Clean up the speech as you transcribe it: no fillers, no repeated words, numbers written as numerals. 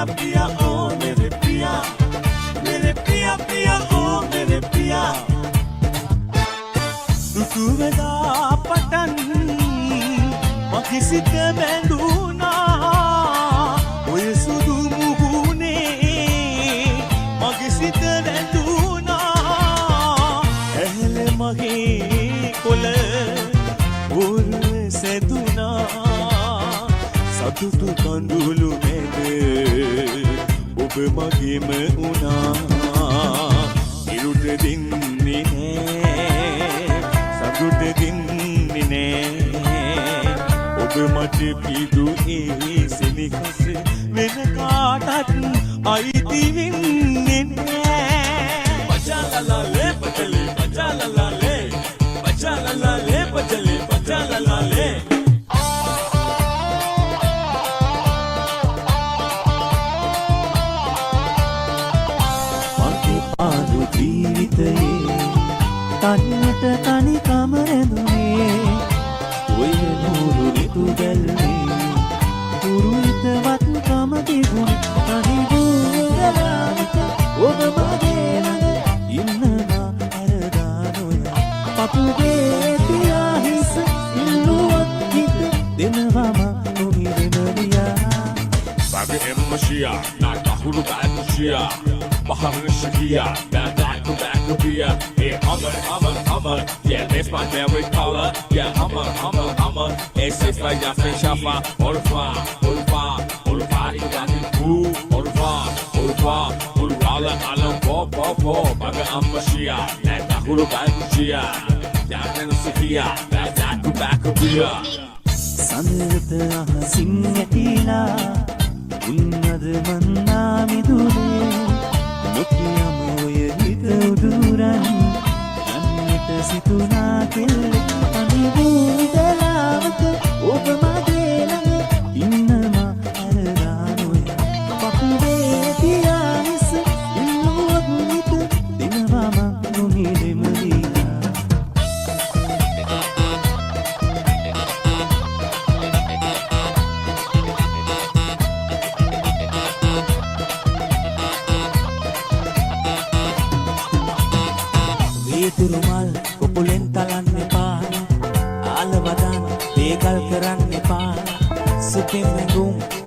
पिया ओ मेरे पिया पिया ओ मेरे पिया ऋतुवेदा पटन मकिसित बेंदुना ओय सुदु मुहुने मकिसित बेंदुना एहले मगे कोल उर्वे सेदुना සතුටු කඳුළු මැද ඔබ මගේම වුණා ඉරුට දෙන්නේ නෑ සතුට දෙන්නේ නෑ ඔබ මට පිදු ඒ සෙනෙහස වෙන කාටත් අයිති වෙන්නේ නෑ පචලලලේ පචලේ පචලලලේ පචලලලේ පචලේ පචලලලේ ජීවිතයේ තන්නට තනිකම රැඳුනේ ඔය නూరు රිතු බැල්ලේ පුරුිතවත් කම තිබුණේ තනි දුරලාට ඔබ මගේ ළඟ ඉන්නවා අරදානොය පපුගේ තියා හිස ඉල්ලුවත් හිත දෙනවම නොමිරෙමලියා Babi Mashia, not the Hulu Shia, Bahar Shakia, that Backabia, hey, Hummer, yeah, that's my favorite color, yeah, Hummer, it's just like that fish shafa, Olfa, you got it, Olfa, Alam, Popo, Babi Mashia, not the Hulu Shia, that Shakia, that Backabia. සඳරත අහසින් ඇතිලා උන්නද මන්නා මිදුනේ නොකියම ඔය හිත උදුරන් යන්නට සිතුනා කෙල්ල අනිබුදලාවක ඔබ මගේ ළඟ ඉන්නවා අරදානොය පපුවේ තියා හිස ඉල්ලුවත් හිත දෙනවම නොහිලෙමලියා තුරුමල් කොපුලෙන් තලන්න එපා ආල වදන් දේකල් කරන්න එපා සුපින් නැගුම්